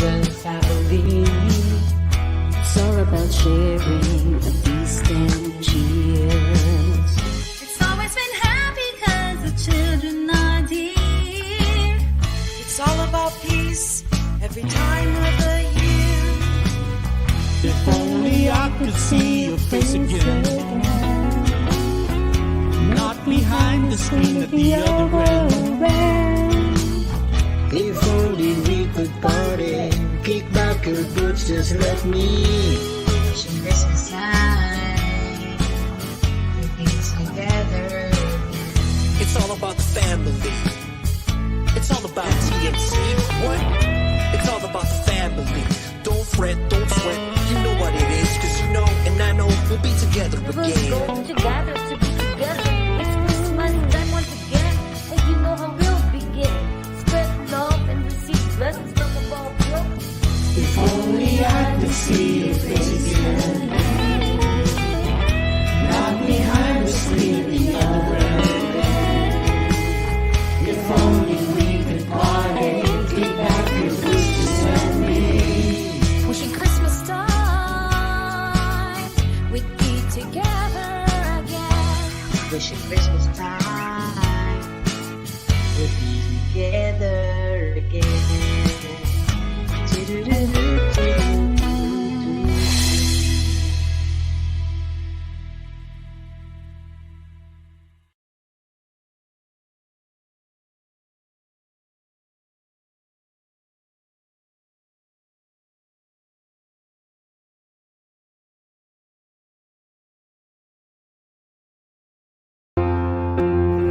as a family. It's all about sharing a feast and cheers. It's always been happy cause the children are dear. It's all about peace every time of the year. If only I could see your face again, not behind the screen at the other end. If only we could party, kick back your boots, just let me. Wishing Christmas time, we be together. It's all about the family. It's all about TNC. What? It's all about the family. Don't fret, don't sweat. You know what it is, cause you know and I know we'll be together We'll again. go together to be together. It's Christmas time once again, and you know how we'll begin. Spread love and receive blessings from above. If only I could see your face again, not behind the screen at the other end. If only we could party, kick back your boots, just let me. Wishing Christmas time, we'd be together again. Wishing Christmas time, we'll be together again.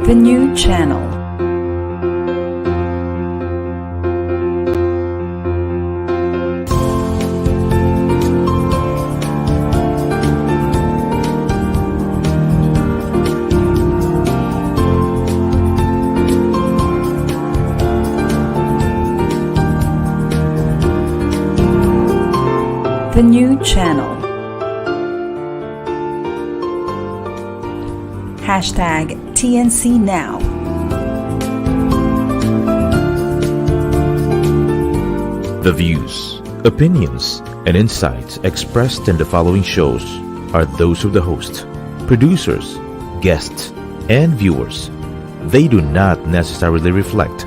The new channel. The new channel. Hashtag TNCNow. The views, opinions, and insights expressed in the following shows are those of the host, producers, guests, and viewers. They do not necessarily reflect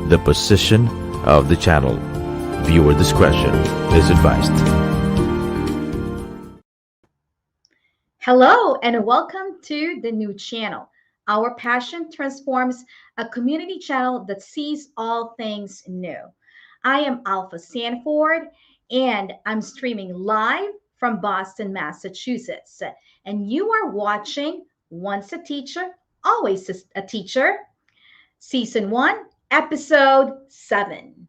the position of the channel. Viewer discretion is advised. Hello and welcome to the new channel. Our passion transforms a community channel that sees all things new. I am Alpha Sanford and I'm streaming live from Boston, Massachusetts. And you are watching Once a Teacher, Always a Teacher, Season 1, Episode 7.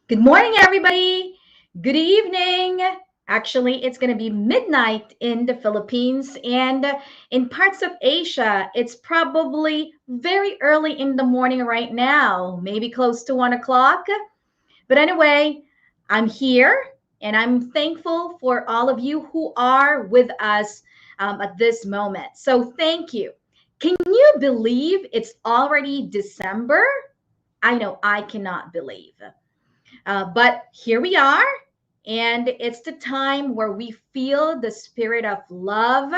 Good morning, everybody. Good evening. Actually, it's going to be midnight in the Philippines, and in parts of Asia, it's probably very early in the morning right now, maybe close to 1 o'clock. But anyway, I'm here, and I'm thankful for all of you who are with us at this moment. So thank you. Can you believe it's already December? I know I cannot believe. But here we are, and it's the time where we feel the spirit of love,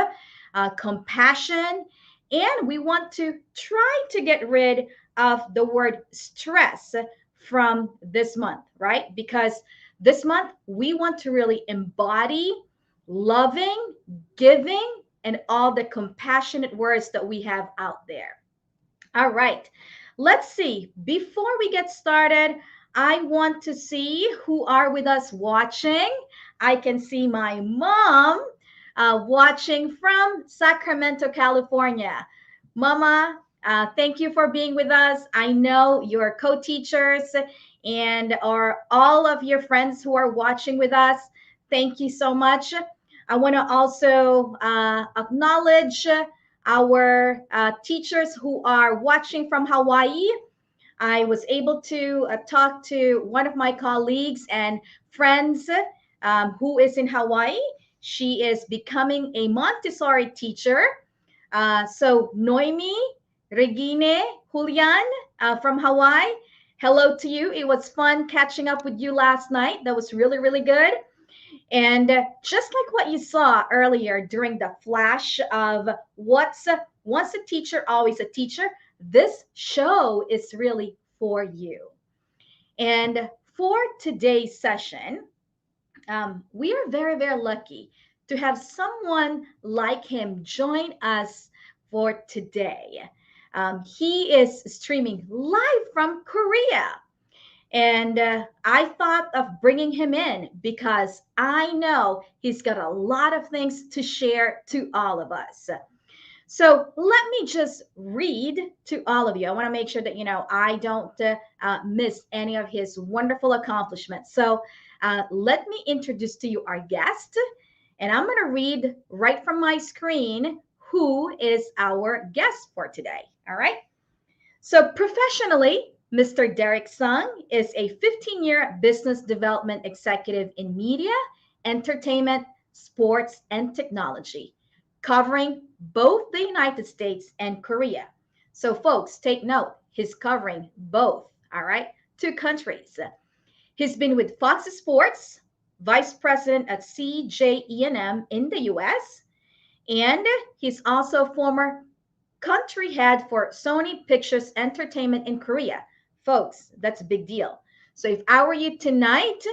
compassion, and we want to try to get rid of the word stress from this month, right? Because this month we want to really embody loving, giving, and all the compassionate words that we have out there. All right. Let's see. Before we get started, I want to see who are with us watching. I can see my mom watching from Sacramento, California. Mama, thank you for being with us. I know your co-teachers and are all of your friends who are watching with us. Thank you so much. I want to also acknowledge our teachers who are watching from Hawaii. I was able to talk to one of my colleagues and friends who is in Hawaii. She is becoming a Montessori teacher. So, Noemi, Regine, Julian from Hawaii, hello to you. It was fun catching up with you last night. That was really, really good. And just like what you saw earlier during the flash of what's once a teacher, always a teacher, this show is really for you. And for today's session, we are very, very lucky to have someone like him join us for today. He is streaming live from Korea. And I thought of bringing him in because I know he's got a lot of things to share to all of us. So let me just read to all of you. I want to make sure that, I don't miss any of his wonderful accomplishments. So let me introduce to you our guest. And I'm going to read right from my screen who is our guest for today. All right. So professionally, Mr. Derek Sung is a 15-year business development executive in media, entertainment, sports, and technology, covering both the United States and Korea. So folks, take note, he's covering both, all right, two countries. He's been with Fox Sports, vice president at CJENM in the US, and he's also former country head for Sony Pictures Entertainment in Korea. Folks, that's a big deal. So if I were you tonight,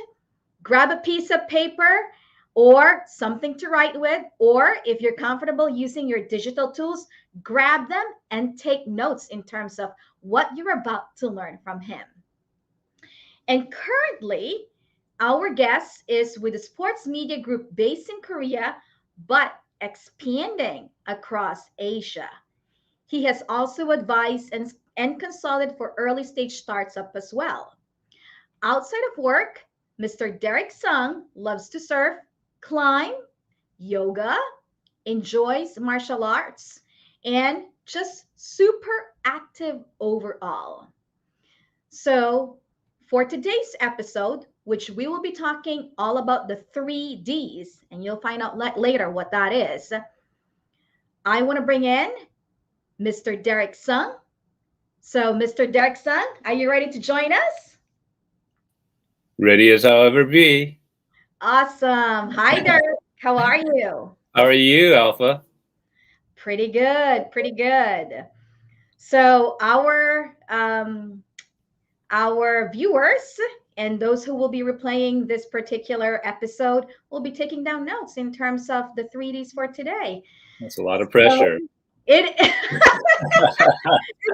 grab a piece of paper or something to write with, or if you're comfortable using your digital tools, grab them and take notes in terms of what you're about to learn from him. And currently, our guest is with a sports media group based in Korea, but expanding across Asia. He has also advised and consulted for early stage startups as well. Outside of work, Mr. Derek Sung loves to surf, climb, yoga, enjoys martial arts, and just super active overall. So, for today's episode, which we will be talking all about the 3Ds, and you'll find out later what that is, I want to bring in Mr. Derek Sung. So, Mr. Derek Sung, are you ready to join us? Ready as I'll ever be. Awesome. Hi, Derek. How are you? How are you, Alpha? Pretty good. Pretty good. So, our viewers and those who will be replaying this particular episode will be taking down notes in terms of the 3Ds for today. That's a lot of pressure. It's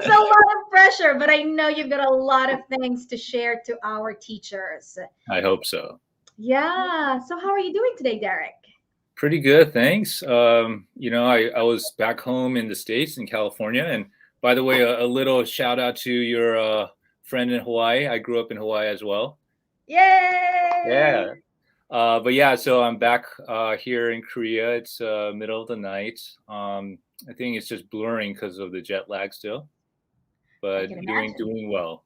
a lot of pressure, but I know you've got a lot of things to share to our teachers. I hope so. Yeah. So how are you doing today, Derek? Pretty good, thanks. I was back home in the States in California. And by the way, a little shout out to your friend in Hawaii. I grew up in Hawaii as well. Yay! Yeah. But yeah, so I'm back here in Korea. It's middle of the night. I think it's just blurring because of the jet lag still, but doing well.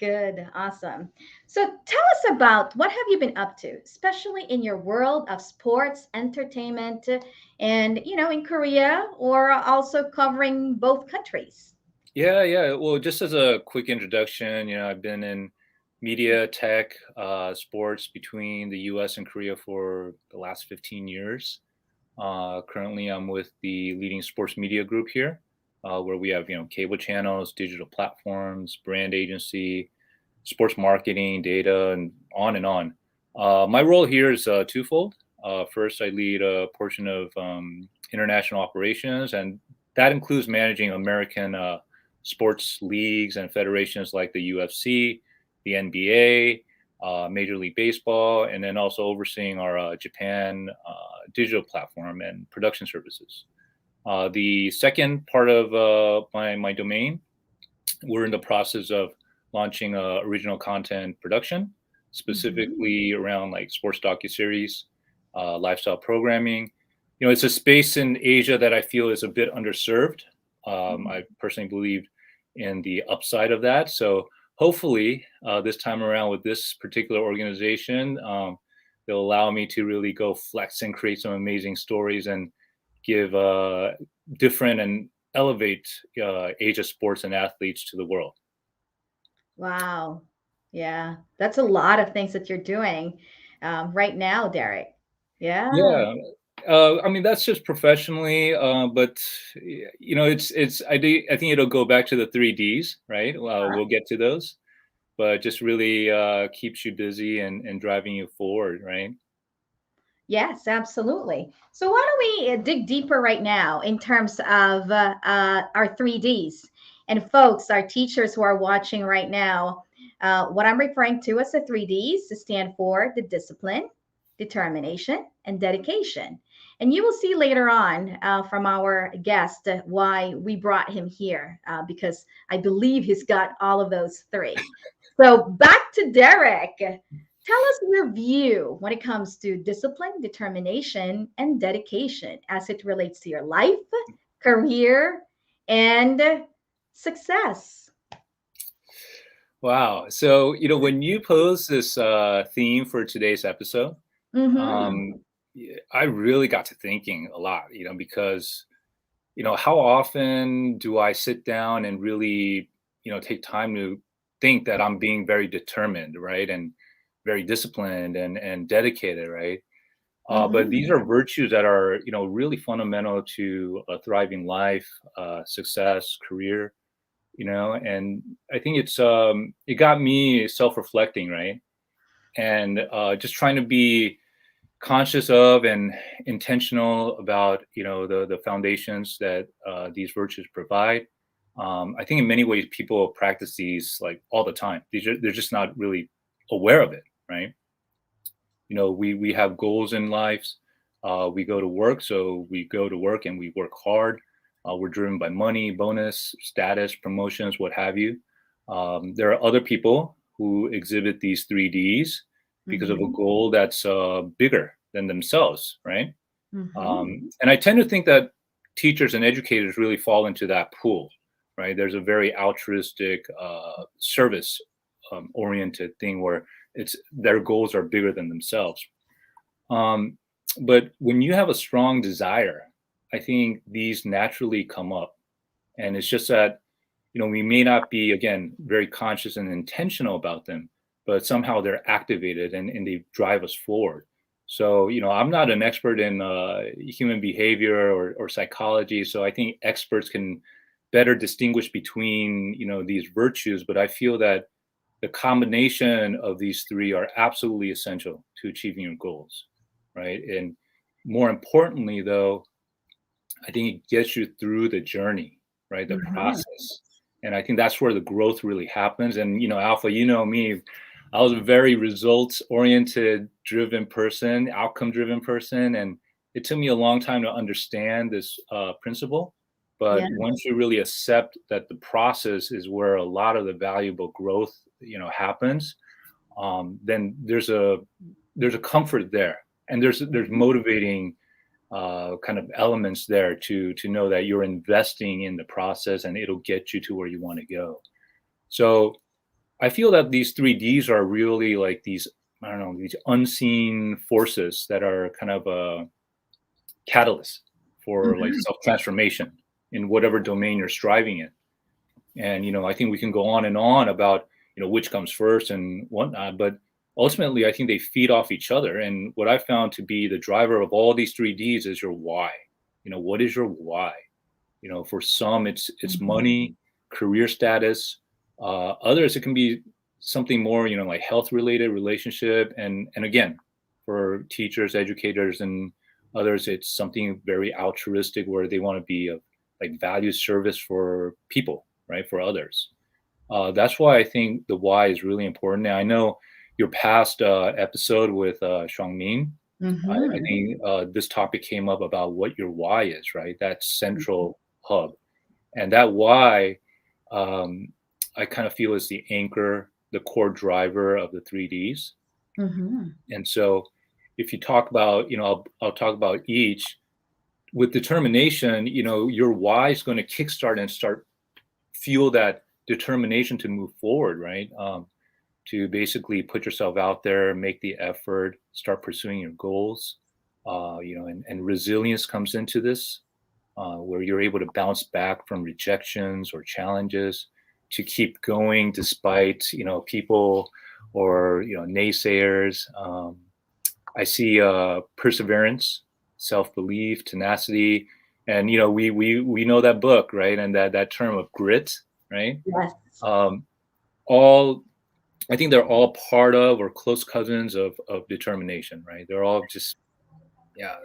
Good, awesome. So tell us about what have you been up to, especially in your world of sports, entertainment, and in Korea, or also covering both countries. Yeah, yeah. Well, just as a quick introduction, I've been in media, tech, sports between the U.S. and Korea for the last 15 years. Currently, I'm with the leading sports media group here, where we have cable channels, digital platforms, brand agency, sports marketing, data, and on and on. My role here is twofold. First, I lead a portion of international operations, and that includes managing American sports leagues and federations like the UFC, the NBA, Major League Baseball, and then also overseeing our Japan digital platform and production services. The second part of my domain, we're in the process of launching original content production, Hmm. specifically around like sports docuseries, lifestyle programming. It's a space in Asia that I feel is a bit underserved. I personally believe in the upside of that. So hopefully, this time around with this particular organization, they'll allow me to really go flex and create some amazing stories and give different and elevate Asia sports and athletes to the world. Wow. Yeah, that's a lot of things that you're doing right now, Derek. Yeah. Yeah, I mean that's just professionally, but it's I think it'll go back to the 3Ds, right? We'll get to those, but just really keeps you busy and driving you forward, right? Yes, absolutely. So why don't we dig deeper right now in terms of our 3Ds? And folks, our teachers who are watching right now, what I'm referring to as the 3Ds stand for the discipline, determination, and dedication. And you will see later on from our guest why we brought him here, because I believe he's got all of those three. So back to Derek. Tell us your view when it comes to discipline, determination, and dedication as it relates to your life, career, and success. Wow. So when you pose this theme for today's episode, Mm-hmm. um, I really got to thinking a lot, because how often do I sit down and really, take time to think that I'm being very determined, right? And very disciplined and dedicated, right? But these Mm-hmm. are virtues that are, really fundamental to a thriving life, success, career, and I think it got me self-reflecting, right? And just trying to be conscious of and intentional about the foundations that these virtues provide. I think in many ways people practice these like all the time. They're just not really aware of it, right? We have goals in lives. We go to work, so we go to work and we work hard. We're driven by money, bonus, status, promotions, what have you. There are other people who exhibit these 3Ds because of a Mm-hmm. goal that's bigger than themselves, right? Mm-hmm. And I tend to think that teachers and educators really fall into that pool, right? There's a very altruistic, service oriented thing where it's their goals are bigger than themselves. Um, but when you have a strong desire, I think these naturally come up. And it's just that, we may not be, again, very conscious and intentional about them, but somehow they're activated and they drive us forward. So, I'm not an expert in human behavior or psychology. So I think experts can better distinguish between, these virtues. But I feel that the combination of these three are absolutely essential to achieving your goals, right? And more importantly, though, I think it gets you through the journey, right? The Mm-hmm. process. And I think that's where the growth really happens. And, Alpha, me, I was a very results oriented, driven person, outcome driven person. And it took me a long time to understand this principle. But Yeah. once you really accept that the process is where a lot of the valuable growth, happens, then there's a comfort there, and there's motivating kind of elements there to know that you're investing in the process and it'll get you to where you want to go. So I feel that these 3Ds are really like these, I don't know, these unseen forces that are kind of a catalyst for like self-transformation in whatever domain you're striving in. And, I think we can go on and on about, which comes first and whatnot, but ultimately I think they feed off each other. And what I found to be the driver of all these 3Ds is your why. What is your why? For some it's money, career status. Others, it can be something more, like health related, relationship. And again, for teachers, educators, and others, it's something very altruistic where they want to be a like value service for people, right? For others. That's why I think the why is really important. Now, I know your past episode with Xiangmin, I think this topic came up about what your why is, right? That central hub. And that why, I kind of feel is the anchor, the core driver of the 3Ds. And so if you talk about, I'll talk about each. With determination, your why is going to kickstart and start fuel that determination to move forward, right? To basically put yourself out there, make the effort, start pursuing your goals, and resilience comes into this, where you're able to bounce back from rejections or challenges, to keep going despite, people or, naysayers. I see perseverance, self-belief, tenacity, and we know that book, right? And that term of grit, right? Yes. All, I think they're all part of or close cousins of determination, right? They're all just,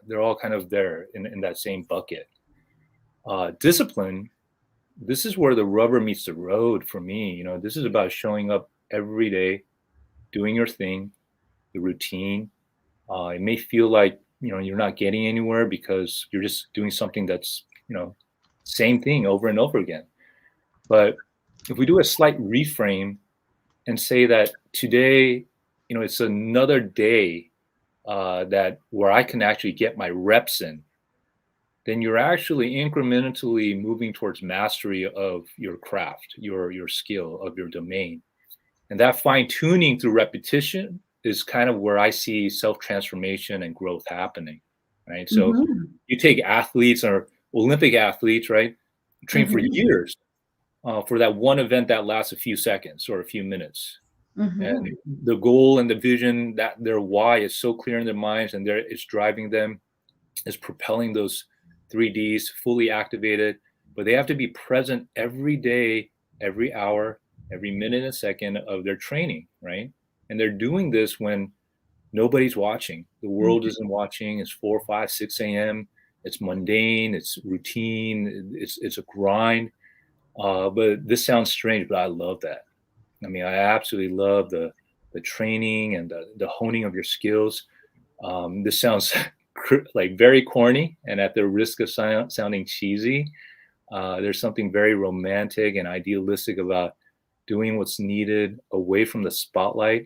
they're all kind of there in that same bucket. Discipline, this is where the rubber meets the road for me. This is about showing up every day, doing your thing, the routine. It may feel like, you're not getting anywhere because you're just doing something that's, same thing over and over again. But if we do a slight reframe and say that today, it's another day that where I can actually get my reps in, then you're actually incrementally moving towards mastery of your craft, your skill, of your domain. And that fine tuning through repetition is kind of where I see self-transformation and growth happening, right? So you take athletes or Olympic athletes, right? Train for years for that one event that lasts a few seconds or a few minutes. And the goal and the vision, that their why is so clear in their minds, and it's driving them, is propelling those 3Ds fully activated. But they have to be present every day, every hour, every minute and second of their training, right? And they're doing this when nobody's watching. The world isn't watching. It's 4, 5, 6 a.m. It's mundane. It's routine. It's a grind. But this sounds strange, but I love that. I mean, I absolutely love the training and the honing of your skills. This sounds like very corny, and at the risk of sounding cheesy, there's something very romantic and idealistic about doing what's needed away from the spotlight.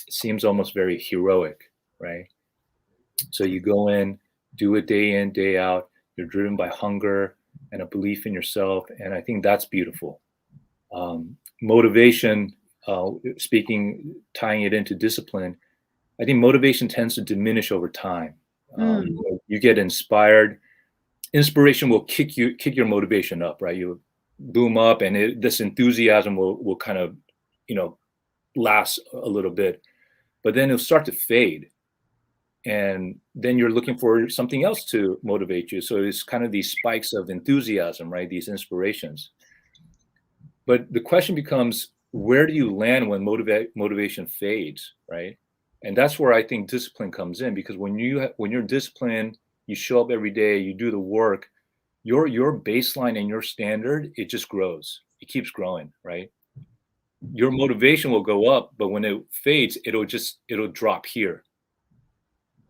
It seems almost very heroic, right? So you go in, do it day in, day out. You're driven by hunger and a belief in yourself, and I think that's beautiful. Motivation, tying it into discipline, I think motivation tends to diminish over time. You get inspired. Inspiration will kick your motivation up, right? You boom up, and this enthusiasm will kind of, last a little bit, but then it'll start to fade. And then you're looking for something else to motivate you. So it's kind of these spikes of enthusiasm, right? These inspirations. But the question becomes, where do you land when motivation fades, right? And that's where I think discipline comes in, because when you're disciplined, you show up every day, you do the work, your baseline and your standard, it just grows. It keeps growing, right? Your motivation will go up, but when it fades, it'll drop here.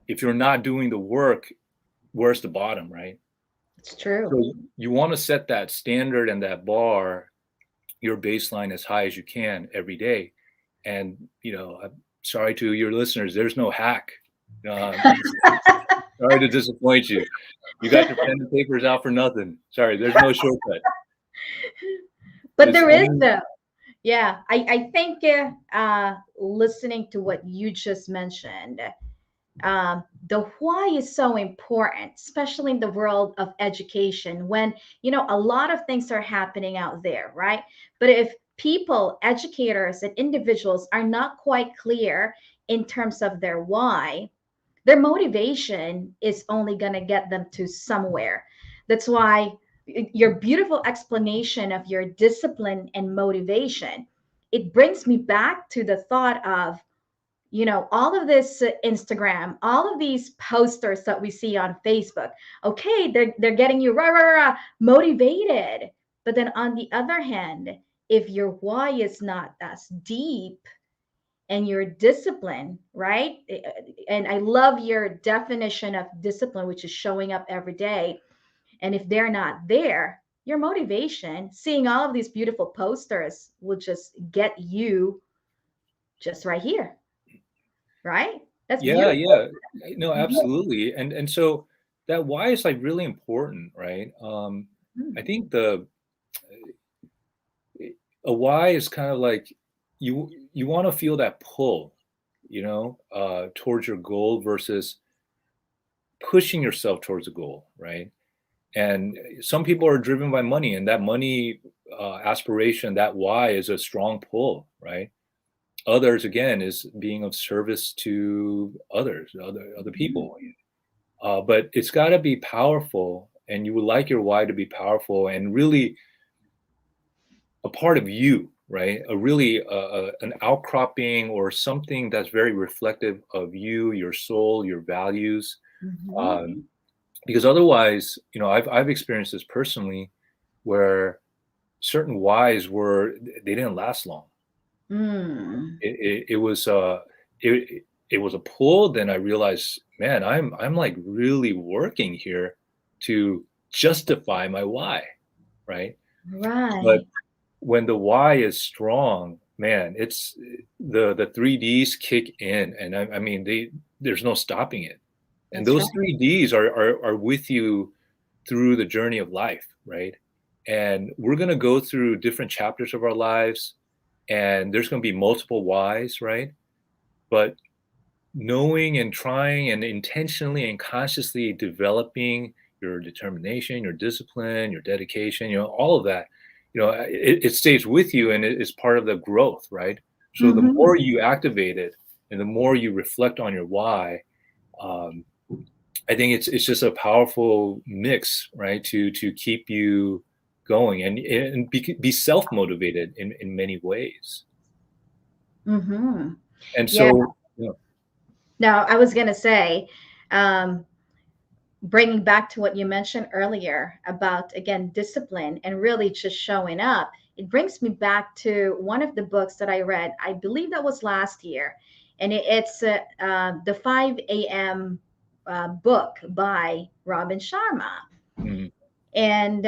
If you're not doing the work, where's the bottom, right? It's true. So you want to set that standard and that bar, your baseline, as high as you can every day. And, I'm sorry to your listeners, there's no hack. Sorry to disappoint you. You got your pen and papers out for nothing. Sorry, there's no shortcut. But there is though. Yeah, I think listening to what you just mentioned, the why is so important, especially in the world of education when, a lot of things are happening out there, right? But if people, educators, and individuals are not quite clear in terms of their why, their motivation is only going to get them to somewhere. That's why your beautiful explanation of your discipline and motivation, it brings me back to the thought of, all of this Instagram, all of these posters that we see on Facebook. Okay, they're getting you motivated. But then on the other hand, if your why is not as deep and your discipline, right? And I love your definition of discipline, which is showing up every day. And if they're not there, your motivation, seeing all of these beautiful posters, will just get you just right here, right? That's Yeah, beautiful. yeah. No, absolutely. And so that why is like really important, right? I think the a why is kind of like you want to feel that pull, towards your goal versus pushing yourself towards a goal, right? And some people are driven by money, and that money aspiration, that why, is a strong pull, right? Others, again, is being of service to others, other people. But it's got to be powerful, and you would like your why to be powerful and really a part of you, right? A really an outcropping or something that's very reflective of you, your soul, your values. Because otherwise, I've experienced this personally, where certain whys they didn't last long. It was it was a pull. Then I realized, man, I'm like really working here to justify my why, right? But Right. when the why is strong, man, it's the 3Ds kick in, and I mean there's no stopping it. And That's right. those 3Ds are with you through the journey of life, right? And we're gonna go through different chapters of our lives, and there's gonna be multiple whys, right? But knowing and trying and intentionally and consciously developing your determination, your discipline, your dedication, all of that, it stays with you, and it is part of the growth, right? So the more you activate it and the more you reflect on your why, I think it's just a powerful mix, right? To keep you going and be self-motivated in many ways. Mm-hmm. And Yeah. so, Now, I was going to say, um, bringing back to what you mentioned earlier about, again, discipline and really just showing up, it brings me back to one of the books that I read. I believe that was last year. And it's the 5 a.m. Book by Robin Sharma. mhm, And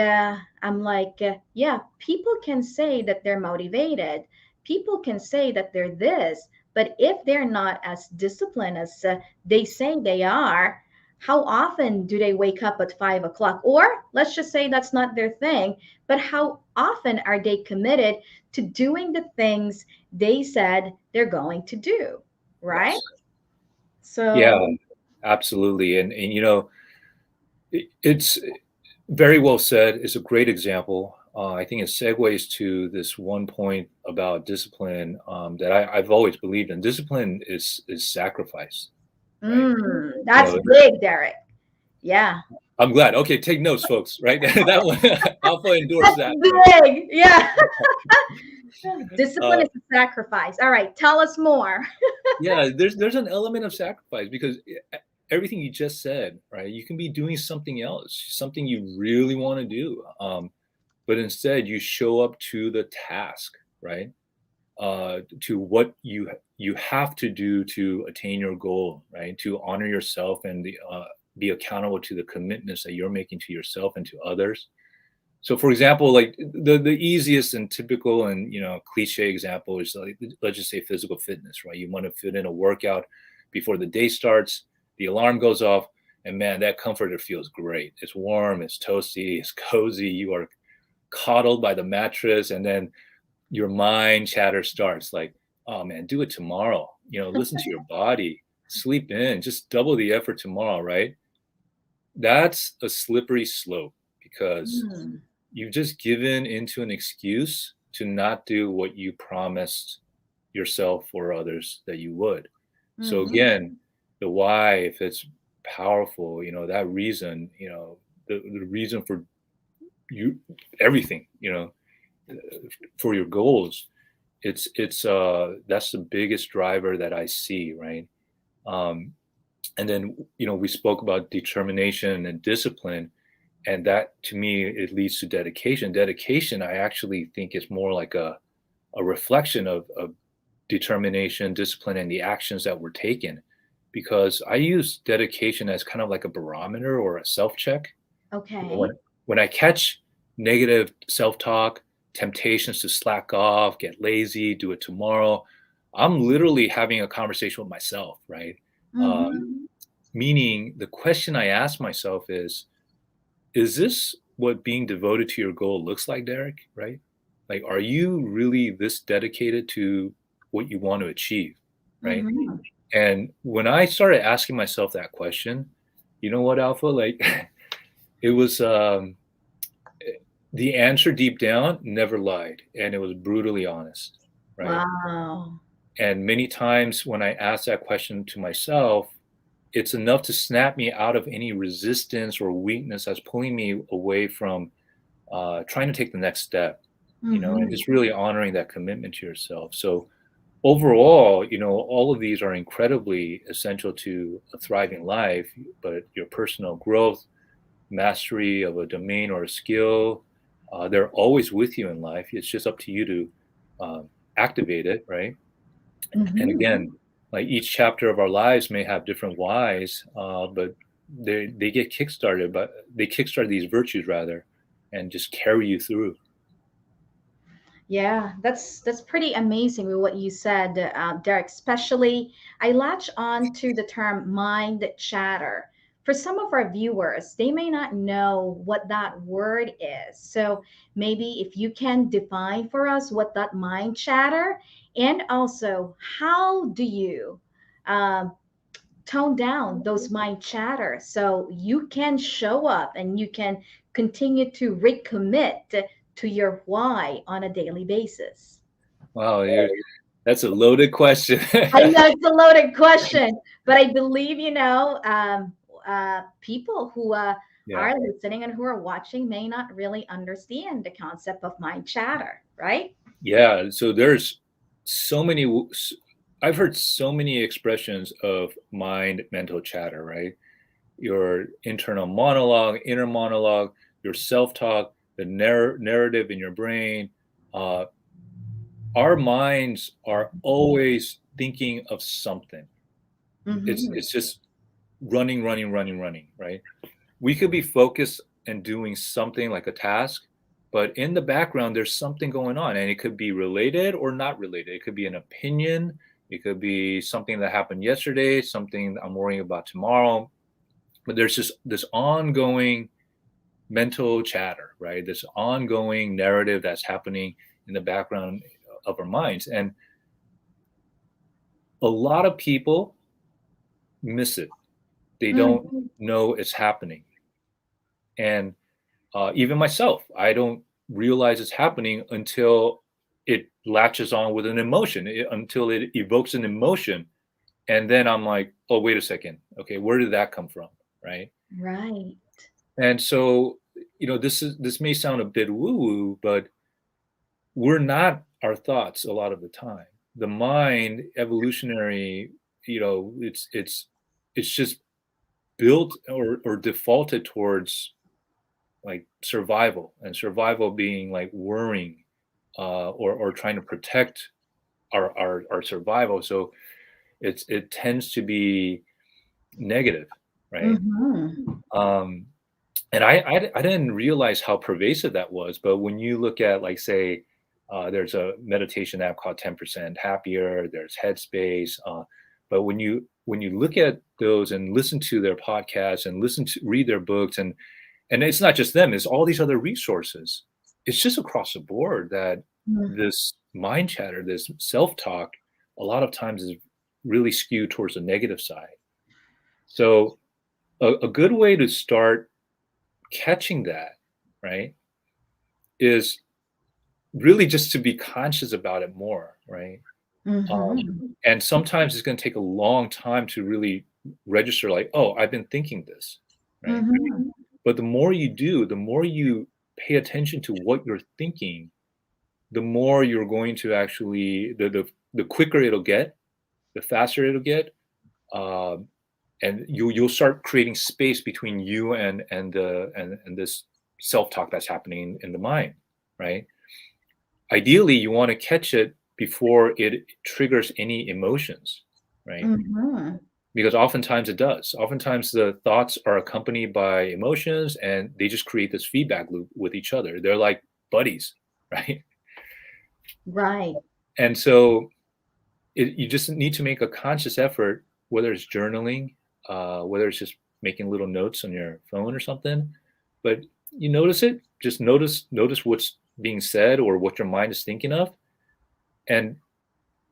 I'm like, yeah, people can say that they're motivated. People can say that they're this. But if they're not as disciplined as they say they are, how often do they wake up at 5 o'clock? Or let's just say that's not their thing, but how often are they committed to doing the things they said they're going to do? Right? yes, yeah, So, absolutely. And it's very well said. It's a great example. I think it segues to this one point about discipline, that I've always believed in. Discipline is sacrifice, right? that's big, Derek. Yeah. I'm glad. Okay, take notes, folks. Right, that one, Alpha endorsed That's that. big. Yeah. Discipline Uh, is a sacrifice. All right. Tell us more. yeah, there's an element of sacrifice, because everything you just said, right? You can be doing something else, something you really want to do, but instead you show up to the task, right? To what you have to do to attain your goal, right? To honor yourself and be accountable to the commitments that you're making to yourself and to others. So, for example, like the easiest and typical and cliche example is, like, let's just say physical fitness, right? You want to fit in a workout before the day starts. The alarm goes off, and man, that comforter feels great. It's warm, it's toasty, it's cozy. You are coddled by the mattress, and then your mind chatter starts like, oh man, do it tomorrow. Listen to your body, sleep in, just double the effort tomorrow, right? That's a slippery slope because Mm, you've just given into an excuse to not do what you promised yourself or others that you would. So mhm, again, the why, if it's powerful, that reason, the reason for you, everything, for your goals, it's that's the biggest driver that I see, right? Um, and then we spoke about determination and discipline, and that to me it leads to dedication. Dedication, I actually think, is more like a reflection of determination, discipline, and the actions that were taken, because I use dedication as kind of like a barometer or a self check. okay. When I catch negative self talk, temptations to slack off, get lazy, do it tomorrow, I'm literally having a conversation with myself, right? Um, Mhm, Meaning, the question I ask myself is this what being devoted to your goal looks like, Derek? Right? Like, are you really this dedicated to what you want to achieve? Right? mhm. And when I started asking myself that question, you know what, Alpha? Like, it was the answer deep down never lied, and it was brutally honest, right? Wow. And many times when I ask that question to myself, it's enough to snap me out of any resistance or weakness that's pulling me away from trying to take the next step, and Mhm. just really honoring that commitment to yourself. So overall, all of these are incredibly essential to a thriving life, but your personal growth, mastery of a domain or a skill, they're always with you in life. It's just up to you to activate it, right? And Mhm. again, like each chapter of our lives may have different whys, but they get kickstarted, but they kickstart these virtues rather, and just carry you through. Yeah, that's pretty amazing with what you said, Derek. Especially, I latch on to the term mind chatter. For some of our viewers, they may not know what that word is. So maybe if you can define for us what that mind chatter, and also how do you um, tone down those mind chatter so you can show up and you can continue to recommit to your why on a daily basis? Wow, that's a loaded question. I know it's a loaded question, but I believe, people who Yeah, are listening and who are watching may not really understand the concept of mind chatter, right? yeah. So there's so many. I've heard so many expressions of mind mental chatter, right? Your internal monologue, inner monologue, your self talk, the narrative in your brain. Uh, our minds are always thinking of something. Mm-hmm. It's just running, running, running, running, right? We could be focused and doing something like a task, but in the background there's something going on, and it could be related or not related. It could be an opinion, it could be something that happened yesterday, something I'm worrying about tomorrow, but there's just this ongoing mental chatter, right? This ongoing narrative that's happening in the background of our minds. And a lot of people miss it. They don't Mm-hmm. know it's happening. And even myself, I don't realize it's happening until it latches on with an emotion, until it evokes an emotion. And then I'm like, oh, wait a second. Okay, where did that come from? Right. Right. And so, this may sound a bit woo woo, but we're not our thoughts a lot of the time. The mind, evolutionary, it's just built or defaulted towards like survival, and survival being like worrying, or trying to protect our survival. So it tends to be negative, right? Mm-hmm. Um, and I didn't realize how pervasive that was. But when you look at, like, say, there's a meditation app called 10% Happier. There's Headspace. But when you look at those and listen to their podcasts and read their books, and it's not just them, it's all these other resources. It's just across the board that Mm-hmm. this mind chatter, this self-talk, a lot of times is really skewed towards the negative side. So a good way to start catching that, right, is really just to be conscious about it more, right? And sometimes it's going to take a long time to really register, like, oh, I've been thinking this, right? But the more you do, the more you pay attention to what you're thinking, the more you're going to actually the quicker it'll get, the faster it'll get, um, and you'll start creating space between you and this self-talk that's happening in the mind, right? Ideally, you want to catch it before it triggers any emotions, right? Because oftentimes it does. Oftentimes the thoughts are accompanied by emotions, and they just create this feedback loop with each other. They're like buddies, right? Right. And so you just need to make a conscious effort, whether it's journaling, whether it's just making little notes on your phone or something. But you notice it, just notice what's being said or what your mind is thinking of, and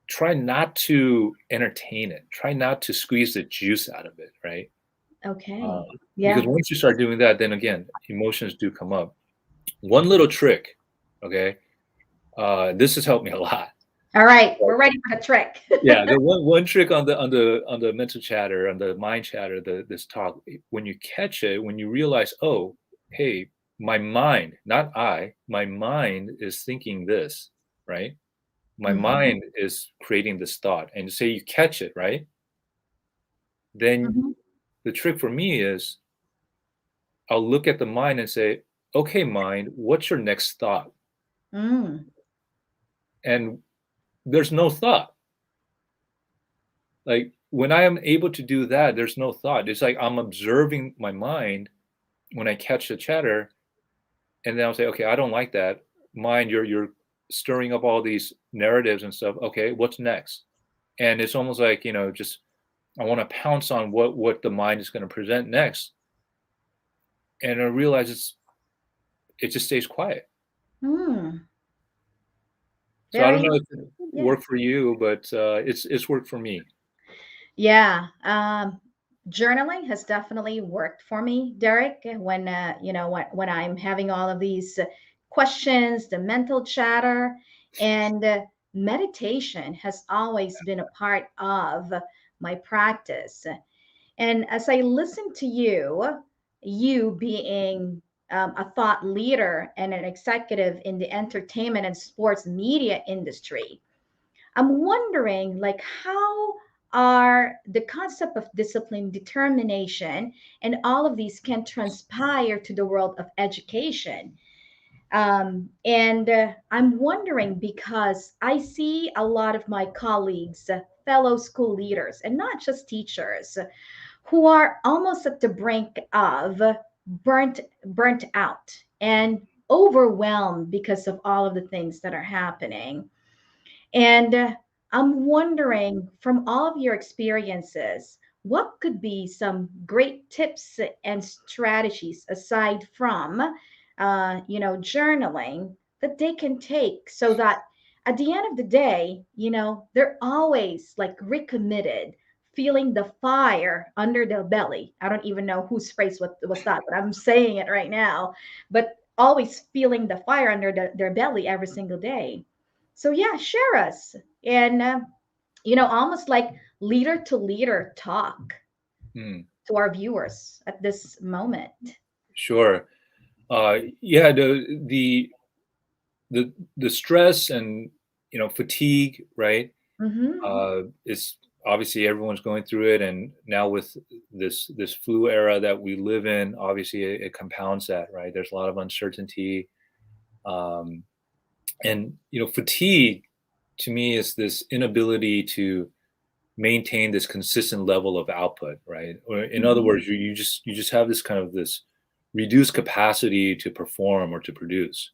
try not to entertain it. Try not to squeeze the juice out of it, right? Okay. Because Yeah. once you start doing that, then again, emotions do come up. One little trick, okay? This has helped me a lot. All right. We're ready for the trick. Yeah, the one trick on the mental chatter, on the mind chatter, this talk, when you catch it, when you realize, oh, hey, my mind, not I, my mind is thinking this, right? My mind is creating this thought, and say you catch it, right? Then the trick for me is I'll look at the mind and say, okay, mind, what's your next thought? And there's no thought. Like when I am able to do that, there's no thought. It's like I'm observing my mind when I catch the chatter, and then I'll say, okay, I don't like that. Mind, you're stirring up all these narratives and stuff. Okay, what's next? And it's almost like, just I want to pounce on what the mind is going to present next. And I realize it just stays quiet. So I don't know if it worked for you, but it's worked for me. Yeah. Journaling has definitely worked for me, Derek, when when I'm having all of these questions, the mental chatter, and meditation has always been a part of my practice. And as I listen to you, you being a thought leader and an executive in the entertainment and sports media industry, I'm wondering, like, how are the concept of discipline, determination, and all of these can transpire to the world of education? And I'm wondering because I see a lot of my colleagues, fellow school leaders, and not just teachers, who are almost at the brink of burnt out and overwhelmed because of all of the things that are happening. And I'm wondering, from all of your experiences, what could be some great tips and strategies aside from, journaling that they can take so that at the end of the day, they're always like recommitted, feeling the fire under their belly. I don't even know whose phrase was that, but I'm saying it right now. But always feeling the fire under their belly every single day. So yeah, share us and almost like leader to leader talk Hmm. to our viewers at this moment. Sure. Yeah, the stress and fatigue, right? Mm-hmm. Is obviously everyone's going through it, and now with this flu era that we live in, obviously it compounds that, right? There's a lot of uncertainty, um, and fatigue to me is this inability to maintain this consistent level of output, right? Or in other Mm-hmm. words, you just have this kind of this reduced capacity to perform or to produce.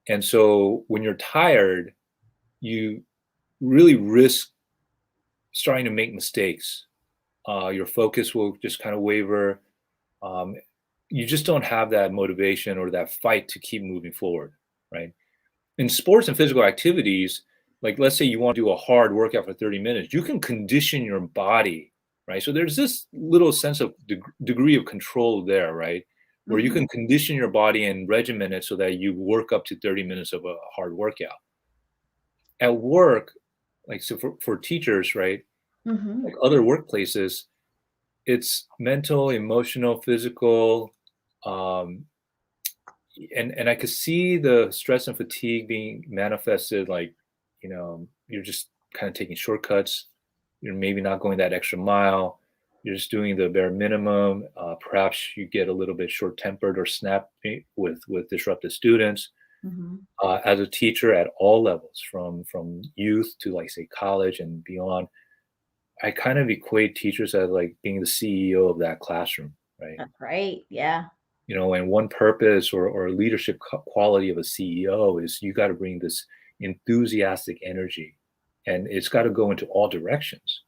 And so when you're tired, you really risk starting to make mistakes. Your focus will just kind of waver. Um, you just don't have that motivation or that fight to keep moving forward, right? in sports and physical activities, like let's say you want to do a hard workout for 30 minutes, you can condition your body, right? So there's this little sense of degree of control there, right? Where you can condition your body and regiment it so that you work up to 30 minutes of a hard workout. At work, like so for teachers, right? Like other workplaces, it's mental, emotional, physical, and I could see the stress and fatigue being manifested, like, you know, you're just kind of taking shortcuts. You're maybe not going that extra mile. You're just doing the bare minimum. Perhaps you get a little bit short-tempered or snappy with disruptive students. As a teacher at all levels, from youth to like say college and beyond, I kind of equate teachers as like being the CEO of that classroom, right? That's right. Yeah. You know, and one purpose or leadership quality of a CEO is you got to bring this enthusiastic energy, and it's got to go into all directions.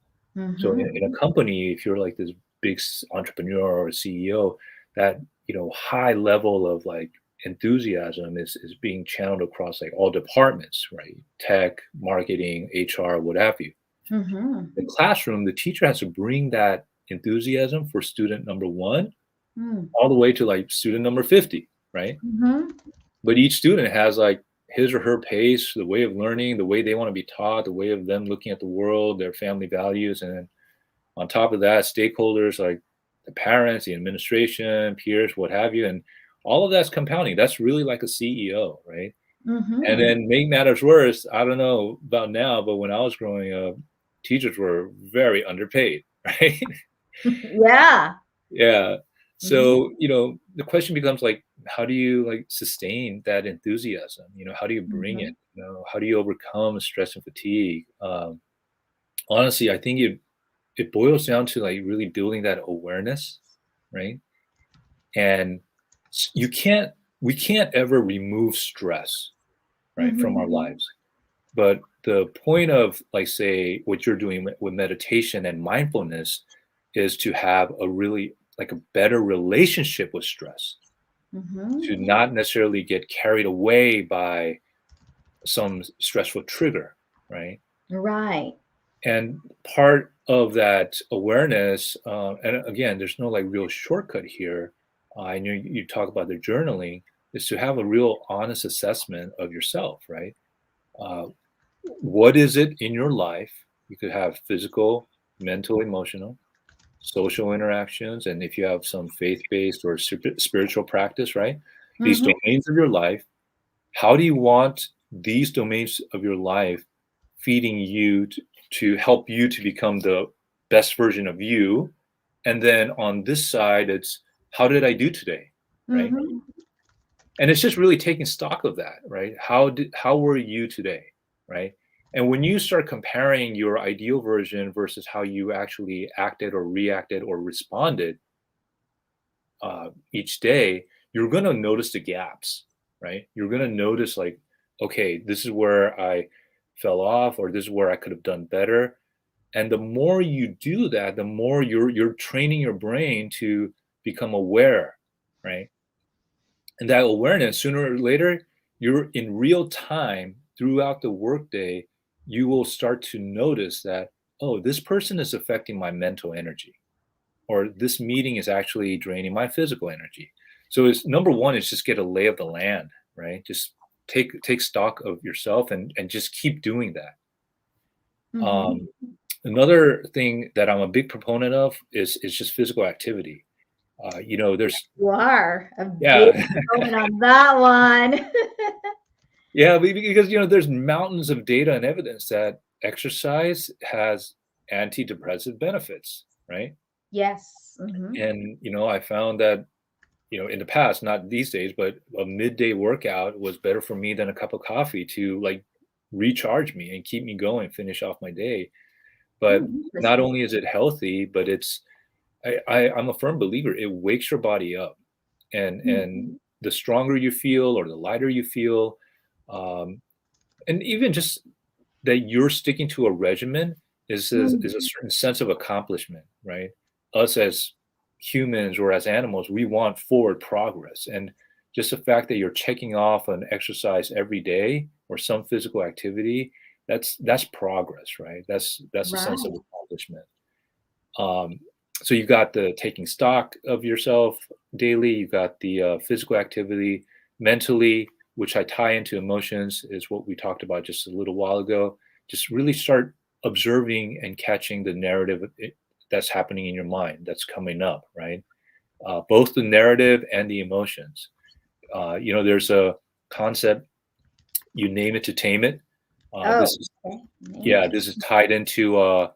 So in a company, if you're like this big entrepreneur or a CEO, that, you know, high level of like enthusiasm is being channeled across like all departments, right? Tech, marketing, HR, what have you. The classroom, the teacher has to bring that enthusiasm for student number 1 all the way to like student number 50, right? But each student has like his or her pace, the way of learning, the way they want to be taught, the way of them looking at the world, their family values. And then on top of that, stakeholders like the parents, the administration, peers, what have you. And all of that's compounding. That's really like a CEO, right? And then make matters worse, I don't know about now, but when I was growing up, teachers were very underpaid, right? Yeah. Yeah. So, you know, the question becomes like, how do you like sustain that enthusiasm? You know, how do you bring it? You know, how do you overcome stress and fatigue? Honestly, I think it boils down to like really building that awareness, right? And we can't ever remove stress, right, from our lives. But the point of like, say, what you're doing with meditation and mindfulness is to have a really like a better relationship with stress, to not necessarily get carried away by some stressful trigger, right? Right. And part of that awareness, and again, there's no like real shortcut here. I know you talk about the journaling, is to have a real honest assessment of yourself, right? What is it in your life? You could have physical, mental, emotional, social interactions, and if you have some faith-based or spiritual practice, right? These domains of your life, how do you want these domains of your life feeding you to help you to become the best version of you? And then on this side, it's how did I do today, right? And it's just really taking stock of that, right? How were you today, right? And when you start comparing your ideal version versus how you actually acted or reacted or responded each day, you're going to notice the gaps, right? You're going to notice like, okay, this is where I fell off, or this is where I could have done better. And the more you do that, the more you're training your brain to become aware, right? And that awareness, sooner or later, you're in real time throughout the workday, you will start to notice that, oh, this person is affecting my mental energy, or this meeting is actually draining my physical energy. So it's number one is just get a lay of the land, right? Just take stock of yourself and just keep doing that. Another thing that I'm a big proponent of is just physical activity. You know, there's You are a yeah. big proponent on that one. Yeah, because you know, there's mountains of data and evidence that exercise has antidepressive benefits, right? Yes. And you know, I found that, you know, in the past, not these days, but a midday workout was better for me than a cup of coffee to like recharge me and keep me going, finish off my day. But not only is it healthy, but I'm a firm believer, it wakes your body up, and the stronger you feel or the lighter you feel, and even just that you're sticking to a regimen is a certain sense of accomplishment, right? Us as humans or as animals, we want forward progress, and just the fact that you're checking off an exercise every day or some physical activity, that's progress, right? That's a sense of Right. accomplishment. Um, so you got the taking stock of yourself daily. You got the physical activity, mentally, which I tie into emotions, is what we talked about just a little while ago. Just really start observing and catching the narrative that's happening in your mind, that's coming up, right? Both the narrative and the emotions. There's a concept, you name it to tame it. This Oh, is okay. Name Yeah, it. this is tied into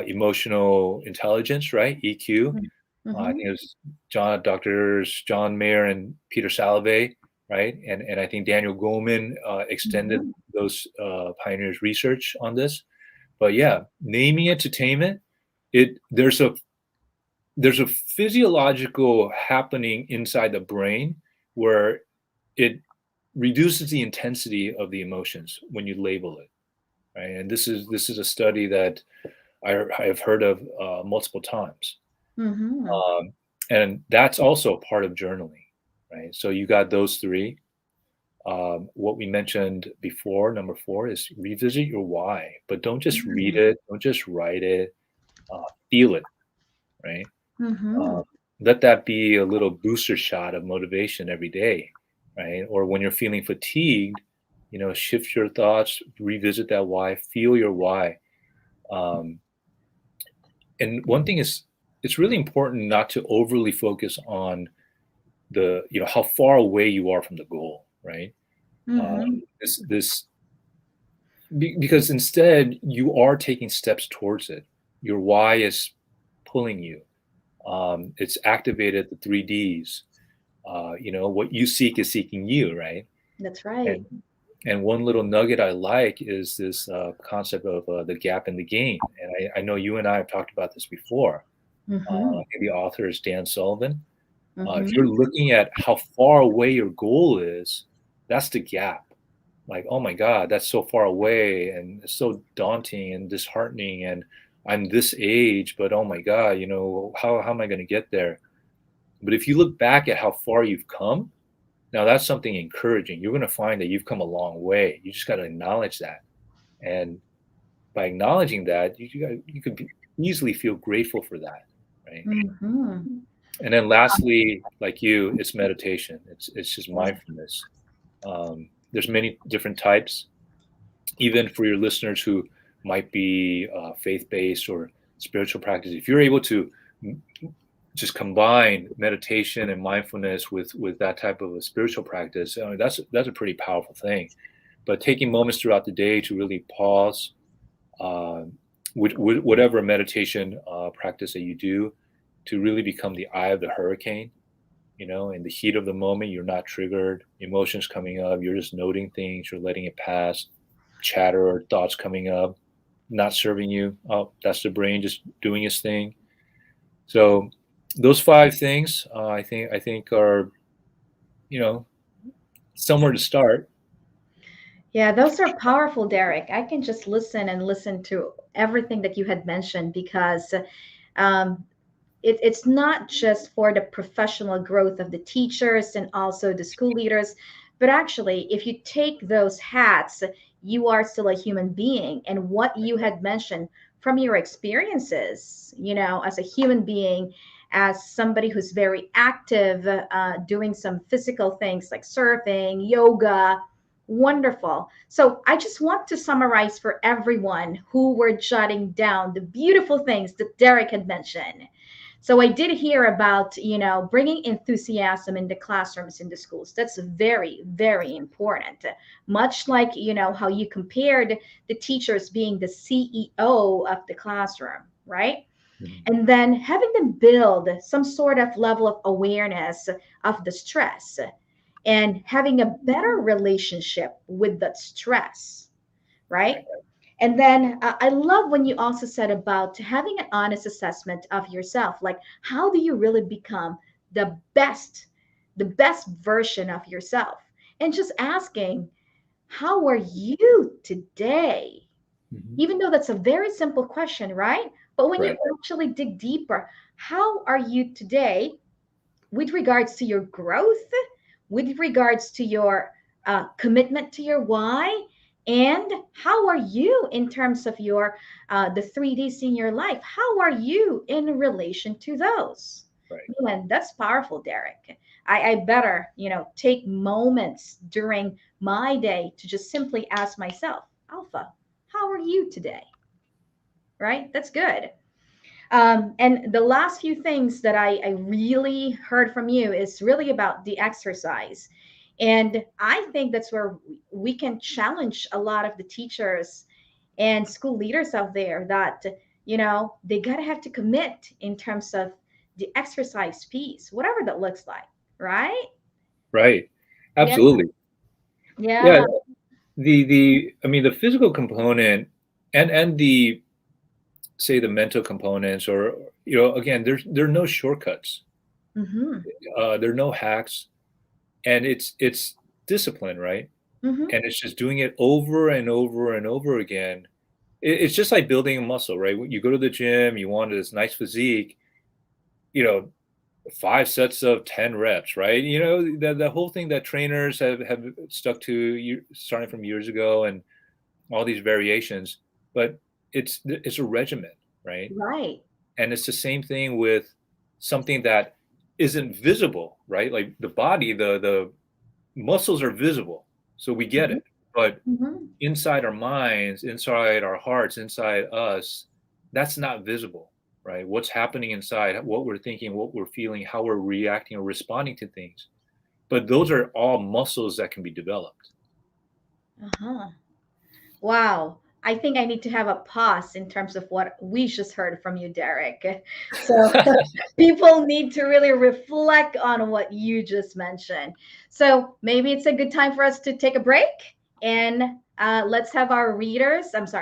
emotional intelligence, right? EQ. I Mm-hmm. think it was Doctors John Mayer and Peter Salovey, right? And I think Daniel Goleman extended Mm-hmm. those pioneers' research on this. But yeah, naming it to tame it. It there's a physiological happening inside the brain where it reduces the intensity of the emotions when you label it, right? And this is a study that I have heard of multiple times. Mm-hmm. Um, and that's also part of journaling, right? So you got those three. What we mentioned before, number four, is revisit your why, but don't just read Mm-hmm. it, don't just write it, feel it, right? Mm-hmm. Um, Let that be a little booster shot of motivation every day, right? Or when you're feeling fatigued, shift your thoughts, revisit that why, feel your why. Um, and one thing is, it's really important not to overly focus on how far away you are from the goal, right? Uh, Mm-hmm. this because instead you are taking steps towards it. Your why is pulling you. It's activated the three Ds. What you seek is seeking you, right? That's right. And and one little nugget I like is this concept of the gap in the gain. And I know you and I have talked about this before. Mm-hmm. I think the author is Dan Sullivan. If Mm-hmm. you're looking at how far away your goal is, that's the gap. Like, oh my God, that's so far away and it's so daunting and disheartening. And I'm this age, but oh my God, how am I going to get there? But if you look back at how far you've come, now that's something encouraging. You're going to find that you've come a long way. You just got to acknowledge that. And by acknowledging that, you could easily feel grateful for that, right? Mm-hmm. And then lastly, like you, it's meditation. It's just Yeah. mindfulness. There's many different types. Even for your listeners who might be faith-based or spiritual practice, if you're able to just combine meditation and mindfulness with that type of a spiritual practice, I mean, that's a pretty powerful thing. But taking moments throughout the day to really pause, uh, with whatever meditation practice that you do, to really become the eye of the hurricane. In the heat of the moment, you're not triggered, emotions coming up, you're just noting things, you're letting it pass, chatter or thoughts coming up, not serving you. Oh, that's the brain just doing its thing. So those five things, I think are, you know, somewhere to start. Yeah, those are powerful, Derek. I can just listen and listen to everything that you had mentioned because um, it's not just for the professional growth of the teachers and also the school leaders, but actually, if you take those hats, you are still a human being. And what you had mentioned from your experiences, as a human being, as somebody who's very active, doing some physical things like surfing, yoga, wonderful. So I just want to summarize for everyone who were jotting down the beautiful things that Derek had mentioned. So I did hear about, bringing enthusiasm in the classrooms in the schools. That's very, very important. Much like, how you compared the teachers being the CEO of the classroom, right? Mhm. And then having them build some sort of level of awareness of the stress and having a better relationship with that stress, right? And then I love when you also said about having an honest assessment of yourself. Like, how do you really become the best version of yourself? And just asking, how are you today? Mhm. Even though that's a very simple question, right? But when you Right. actually dig deeper, how are you today with regards to your growth, with regards to your commitment to your why, and how are you in terms of your the 3Ds in your life? How are you in relation to those? Right. Man, that's powerful, Derek. I better, take moments during my day to just simply ask myself, Alpha, how are you today? Right? That's good. And the last few things that I really heard from you is really about the exercise. And I think that's where we can challenge a lot of the teachers and school leaders out there that, they got to have to commit in terms of the exercise piece, whatever that looks like. Right? Right. Yeah. Absolutely. Yeah. Yeah. I mean, the physical component and the, say, the mental components, or, again, there are no shortcuts. Mm-hmm. There are no hacks, and it's discipline, right? Mm-hmm. And it's just doing it over and over and over again. It's just like building a muscle, right? When you go to the gym, you want this nice physique, you know, 5 sets of 10 reps, right? The whole thing that trainers have stuck to, starting from years ago, and all these variations. But it's a regimen, right? Right. And it's the same thing with something that isn't visible, right? Like the body, the muscles are visible, so we get Mm-hmm. it. But Mm-hmm. inside our minds, inside our hearts, inside us, that's not visible, right? What's happening inside, what we're thinking, what we're feeling, how we're reacting or responding to things. But those are all muscles that can be developed. Uh-huh. Wow. I think I need to have a pause in terms of what we just heard from you, Derek. So people need to really reflect on what you just mentioned. So maybe it's a good time for us to take a break, and let's have our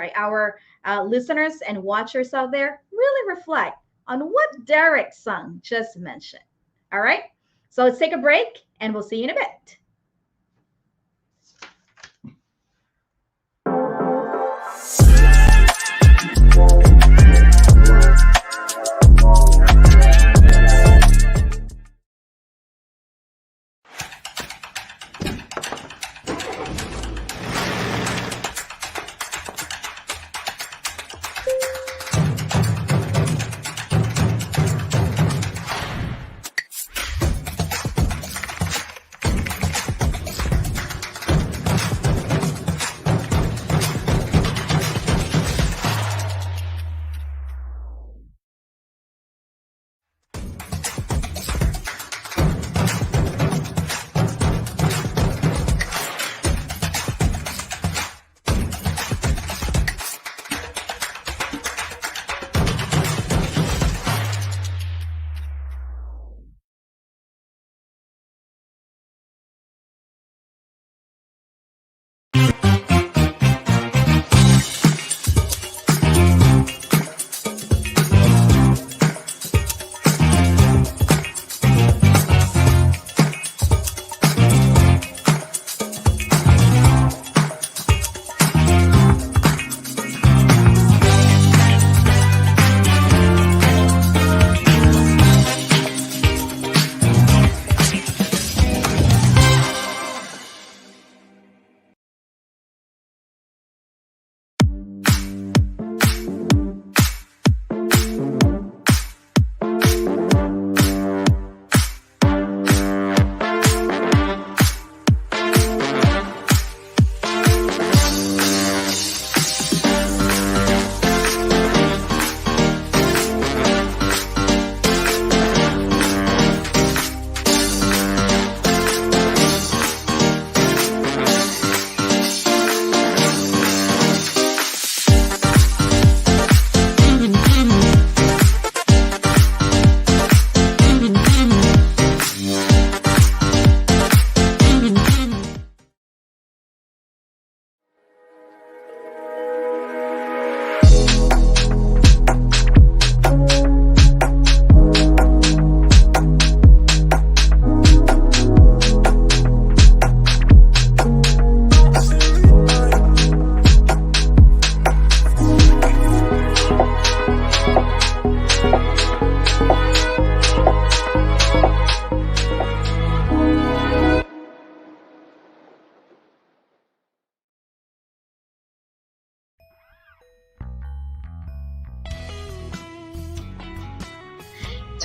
our listeners and watchers out there really reflect on what Derek's son just mentioned. All right. So let's take a break, and we'll see you in a bit.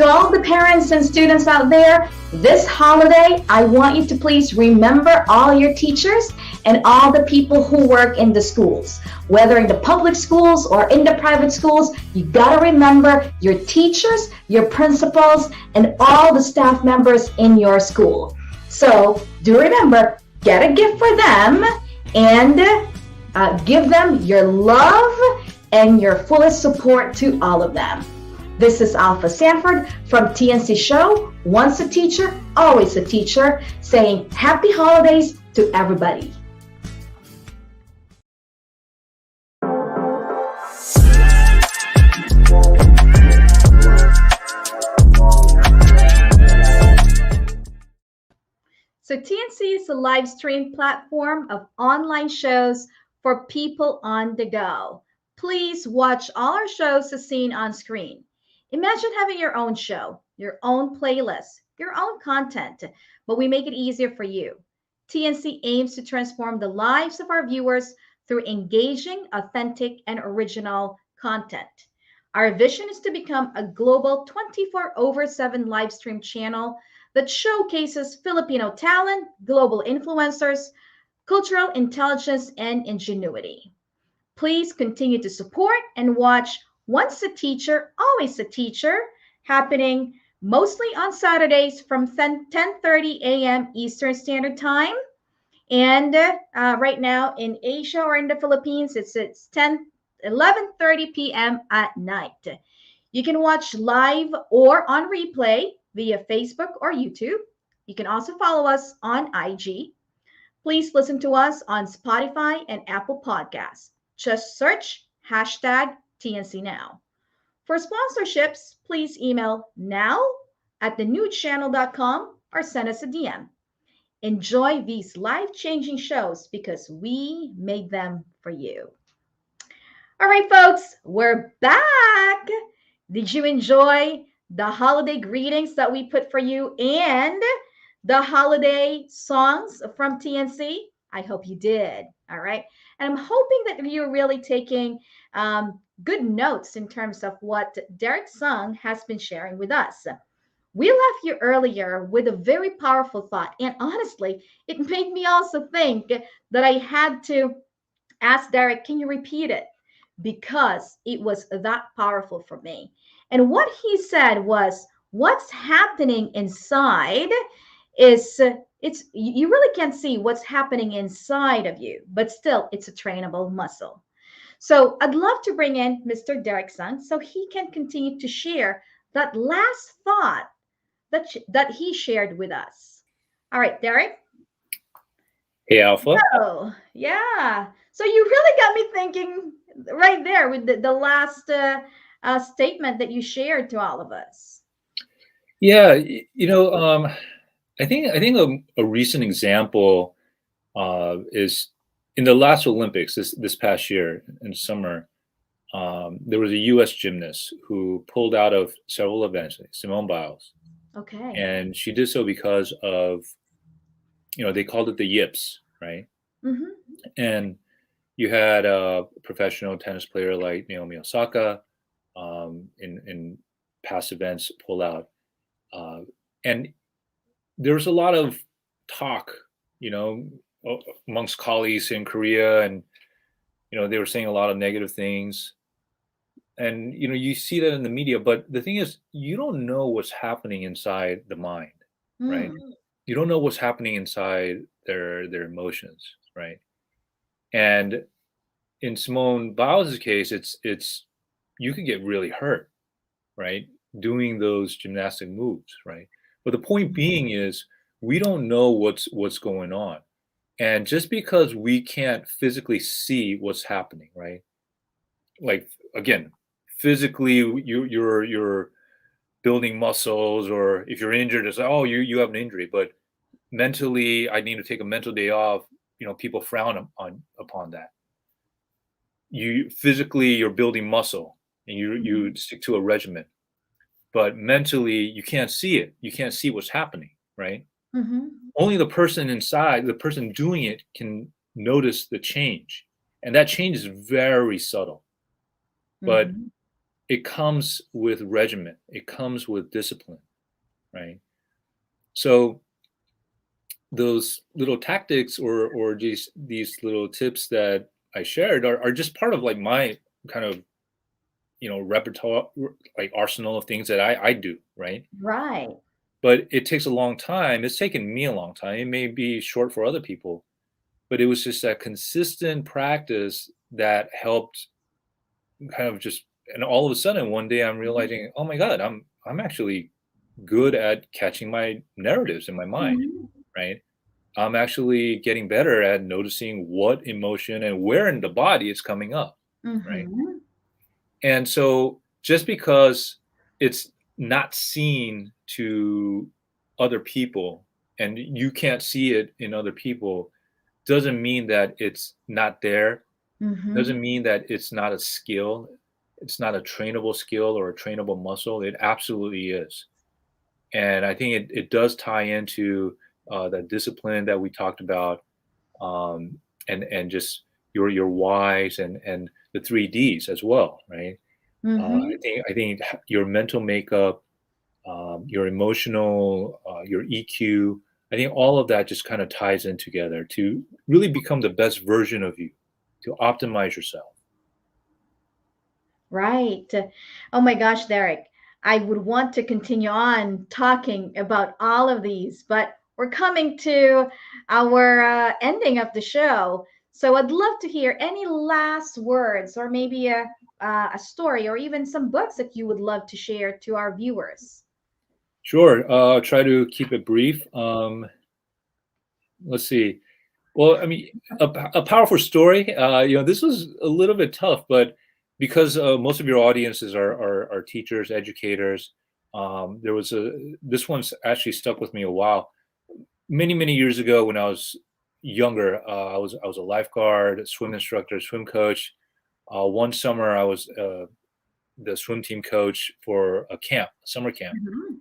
To all the parents and students out there, this holiday, I want you to please remember all your teachers and all the people who work in the schools. Whether in the public schools or in the private schools, you gotta remember your teachers, your principals, and all the staff members in your school. So do remember, get a gift for them and give them your love and your fullest support to all of them. This is Alpha Sanford from TNC Show, once a teacher, always a teacher, saying happy holidays to everybody. So TNC is a live stream platform of online shows for people on the go. Please watch all our shows as seen on screen. Imagine having your own show, your own playlist, your own content, but we make it easier for you. TNC aims to transform the lives of our viewers through engaging, authentic, and original content. Our vision is to become a global 24/7 live stream channel that showcases Filipino talent, global influencers, cultural intelligence, and ingenuity. Please continue to support and watch Once a Teacher, Always a Teacher, happening mostly on Saturdays from 10:30 a.m. Eastern Standard Time. And right now in Asia or in the Philippines, it's 11:30 p.m. at night. You can watch live or on replay via Facebook or YouTube. You can also follow us on IG. Please listen to us on Spotify and Apple Podcasts. Just search hashtag TNCNow. For sponsorships, please email now@thenewchannel.com or send us a DM. Enjoy these life-changing shows because we made them for you. All right, folks, we're back. Did you enjoy the holiday greetings that we put for you and the holiday songs from TNC? I hope you did. All right. And I'm hoping that you're really taking good notes in terms of what Derek Sung has been sharing with us. We left you earlier with a very powerful thought. And honestly, it made me also think that I had to ask Derek, can you repeat it? Because it was that powerful for me. And what he said was, what's happening inside is it's you really can't see what's happening inside of you, but still it's a trainable muscle. So I'd love to bring in Mr. Derek Sung so he can continue to share that last thought that he shared with us. All right, Derek. Hey, Alpha. Oh, yeah. So you really got me thinking right there with the last statement that you shared to all of us. Yeah, I think a recent example is in the last Olympics this past year in summer. There was a U.S. gymnast who pulled out of several events, Simone Biles. Okay. And she did so because of, they called it the yips, right? Mm-hmm. And you had a professional tennis player like Naomi Osaka in past events pull out. And there was a lot of talk, amongst colleagues in Korea, and, they were saying a lot of negative things. And, you see that in the media, but the thing is, you don't know what's happening inside the mind, right? You don't know what's happening inside their emotions, right? And in Simone Biles' case, it's you could get really hurt, right? Doing those gymnastic moves, right? But the point being is we don't know what's going on. And just because we can't physically see what's happening, right? Like, again, physically you're building muscles, or if you're injured, it's like, oh, you have an injury. But mentally, I need to take a mental day off. People frown upon that. You're building muscle, and you stick to a regimen. But mentally, you can't see it. You can't see what's happening, right? Mm-hmm. Only the person inside, the person doing it, can notice the change. And that change is very subtle. But it comes with regimen. It comes with discipline, right? So those little tactics or these little tips that I shared are just part of like my kind of repertoire, like arsenal of things that I do, right? Right. But it takes a long time. It's taken me a long time. It may be short for other people, but it was just that consistent practice that helped kind of just, and all of a sudden one day I'm realizing, oh my God, I'm actually good at catching my narratives in my mind, Mhm. right? I'm actually getting better at noticing what emotion and where in the body it's coming up, right? Mhm. And so just because it's not seen to other people and you can't see it in other people doesn't mean that it's not there, Mhm. doesn't mean that it's not a skill. It's not a trainable skill or a trainable muscle. It absolutely is. And I think it does tie into that discipline that we talked about, and just your whys and the 3 Ds as well, right? Mhm. I think your mental makeup, your emotional, your EQ. I think all of that just kind of ties in together to really become the best version of you, to optimize yourself. Right. Oh my gosh, Derek. I would want to continue on talking about all of these, but we're coming to our ending of the show. So I'd love to hear any last words or maybe a story or even some books that you would love to share to our viewers. Sure. I'll try to keep it brief. Let's see. Well, I mean, a powerful story. This was a little bit tough, but because most of your audiences are teachers, educators, there was this one's actually stuck with me a while. Many years ago, when I was younger, I was a lifeguard, a swim instructor, swim coach. One summer, I was the swim team coach for a camp, a summer camp, Mhm.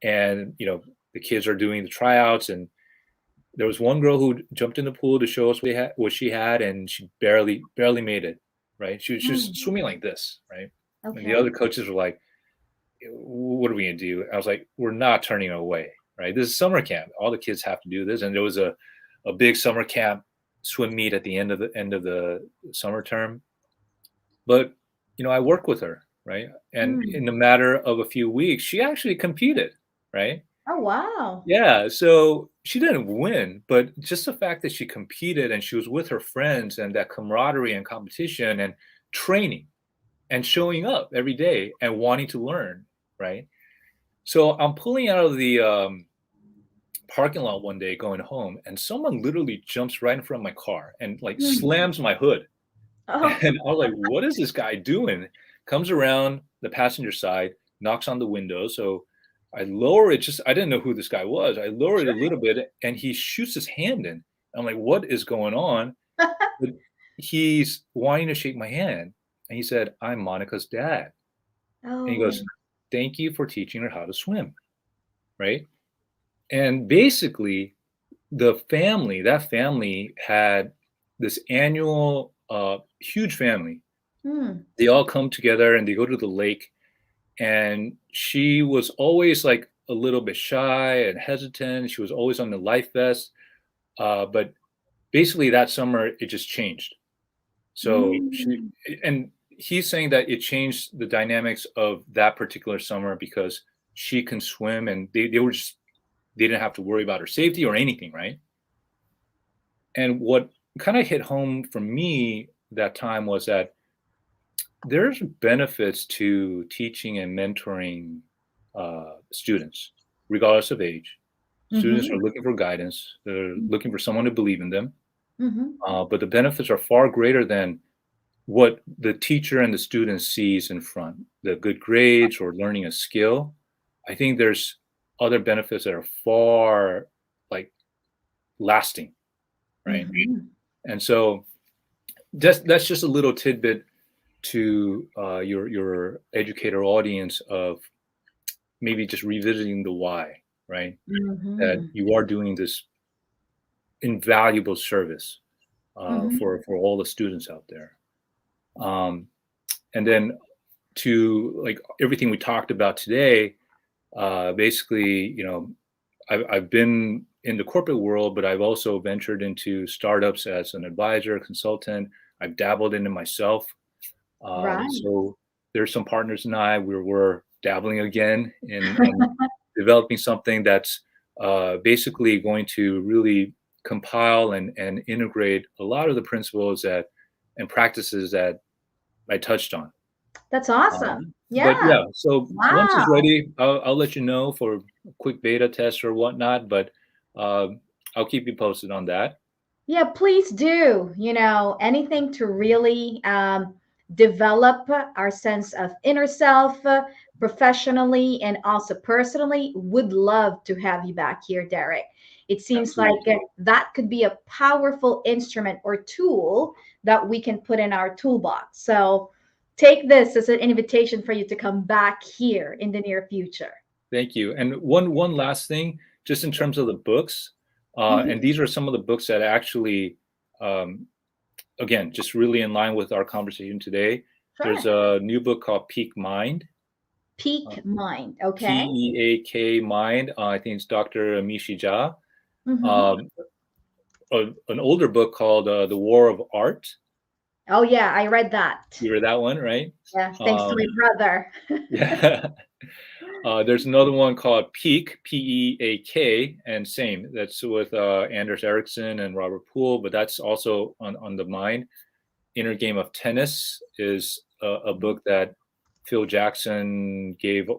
and the kids are doing the tryouts, and there was one girl who jumped in the pool to show us what she had, and she barely made it. Right? She was Mm. swimming like this, right? And the Okay. other coaches were like, "What are we gonna do?" I was like, "We're not turning her away, right? This is summer camp. All the kids have to do this." And there was a big summer camp swim meet at the end of the summer term. But I worked with her, right? And Mm. in a matter of a few weeks, she actually competed, right? Oh, wow. Yeah, so she didn't win, but just the fact that she competed and she was with her friends and that camaraderie and competition and training and showing up every day and wanting to learn, right? So I'm pulling out of the parking lot one day going home, and someone literally jumps right in front of my car and like Mm. slams my hood. Oh. And I was like, what is this guy doing? Comes around the passenger side, knocks on the window. So I lower it, just I didn't know who this guy was. I lower it a little bit and he shoots his hand in. I'm like, what is going on? But he's wanting to shake my hand. And he said, I'm Monica's dad. And he Oh. goes, thank you for teaching her how to swim. Right. And basically, that family had this annual, huge family. Mm. They all come together and they go to the lake, and she was always like a little bit shy and hesitant. She was always on the life vest, but basically that summer it just changed. So she, Mm. and he's saying that it changed the dynamics of that particular summer because she can swim, and they didn't have to worry about her safety or anything, right? And what kind of hit home for me that time was that there's benefits to teaching and mentoring students, regardless of age. Students are Mhm. looking for guidance. They're looking for someone to believe in them. Mhm. But the benefits are far greater than what the teacher and the student sees in front. The good grades or learning a skill. I think there's other benefits that are far like lasting, right? Mhm. And so that's just a little tidbit to your educator audience of maybe just revisiting the why, right? That Mhm. you are doing this invaluable service Mhm. for all the students out there. And then to like everything we talked about today, basically, I've been in the corporate world, but I've also ventured into startups as an advisor, consultant. I've dabbled in it myself. Right. So there's some partners and we're dabbling again in developing something that's basically going to really compile and integrate a lot of the principles that and practices that I touched on. That's awesome. But Yeah. yeah, so once it's Wow. ready, I'll let you know for a quick beta test or whatnot. But uh, I'll keep you posted on that. Yeah, please do. Anything to really develop our sense of inner self professionally and also personally. Would love to have you back here, Derek. It seems like Absolutely. that could be a powerful instrument or tool that we can put in our toolbox. So take this as an invitation for you to come back here in the near future. Thank you. And one last thing, just in terms of the books, Mhm. and these are some of the books that actually, um, again, just really in line with our conversation today. There's Sure. a new book called Peak Mind, Peak mind. Okay. Peak Mind. I think it's Dr. Mishi Jha. Hmm. Um, an older book called The War of Art. Oh, yeah, I read that. You read that one, right? Yeah, thanks to my Um, brother. yeah. There's another one called Peak, Peak, and same. That's with Anders Ericsson and Robert Poole, but that's also on the mind. Inner Game of Tennis is a book that Phil Jackson gave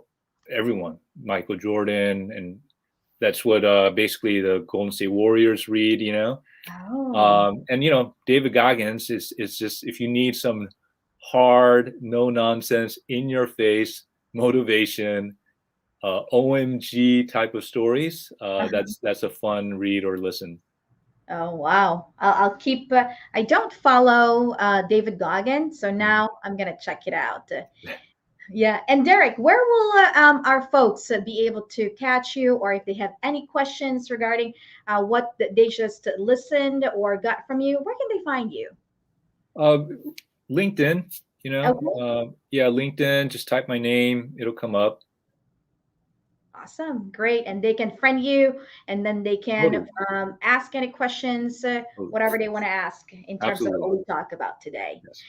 everyone, Michael Jordan, and that's what basically the Golden State Warriors read, Oh, And David Goggins is just if you need some hard, no nonsense, in your face motivation, OMG type of stories. That's a fun read or listen. oh, wow. I'll keep. I don't follow David Goggins, so Mhm. now I'm gonna check it out. Yeah, and Derek, where will our folks be able to catch you, or if they have any questions regarding what they just listened or got from you, where can they find you? Uh, LinkedIn, Okay. yeah, LinkedIn. Just type my name; it'll come up. Awesome, great. And they can friend you, and then they can Totally, ask any questions, totally. whatever they want to ask in terms of what Absolutely. we talk about today. Yes.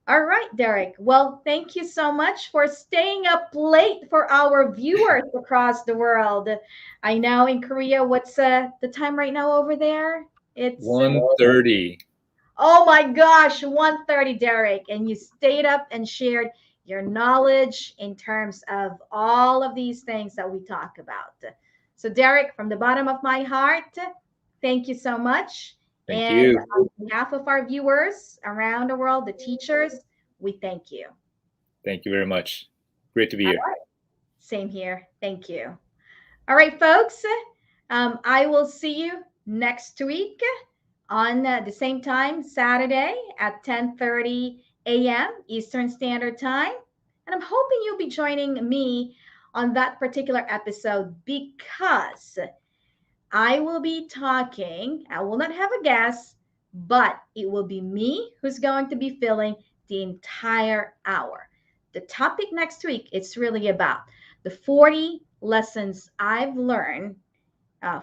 All right, Derek. Well, thank you so much for staying up late for our viewers across the world. I know in Korea, what's the time right now over there? It's 1:30. oh my gosh, 1:30, Derek. And you stayed up and shared your knowledge in terms of all of these things that we talk about. So, Derek, from the bottom of my heart, thank you so much. Thank And you. on behalf of our viewers around the world, the teachers, we thank you. Thank you very much. Great to be All here. right. Same here. Thank you. All right, folks. I will see you next week on the same time, Saturday at 10:30 a.m. Eastern Standard Time. And I'm hoping you'll be joining me on that particular episode because I will be talking. I will not have a guest, but it will be me who's going to be filling the entire hour. The topic next week, it's really about the 40 lessons I've learned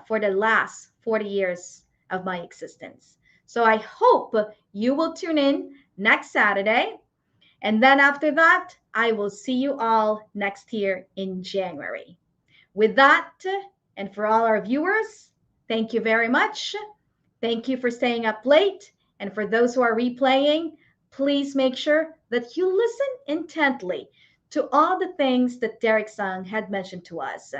for the last 40 years of my existence. So I hope you will tune in next Saturday. And then after that, I will see you all next year in January. With that, and for all our viewers, thank you very much. Thank you for staying up late. And for those who are replaying, please make sure that you listen intently to all the things that Derek Sung had mentioned to us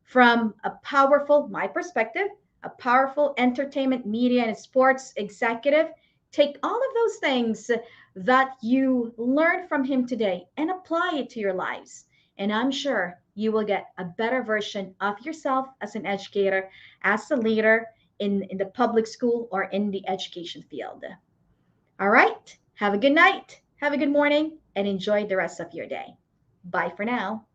from a powerful, my perspective, a powerful entertainment, media, and sports executive. Take all of those things that you learned from him today and apply it to your lives. And I'm sure you will get a better version of yourself as an educator, as a leader in the public school or in the education field. All right. Have a good night. Have a good morning and enjoy the rest of your day. Bye for now.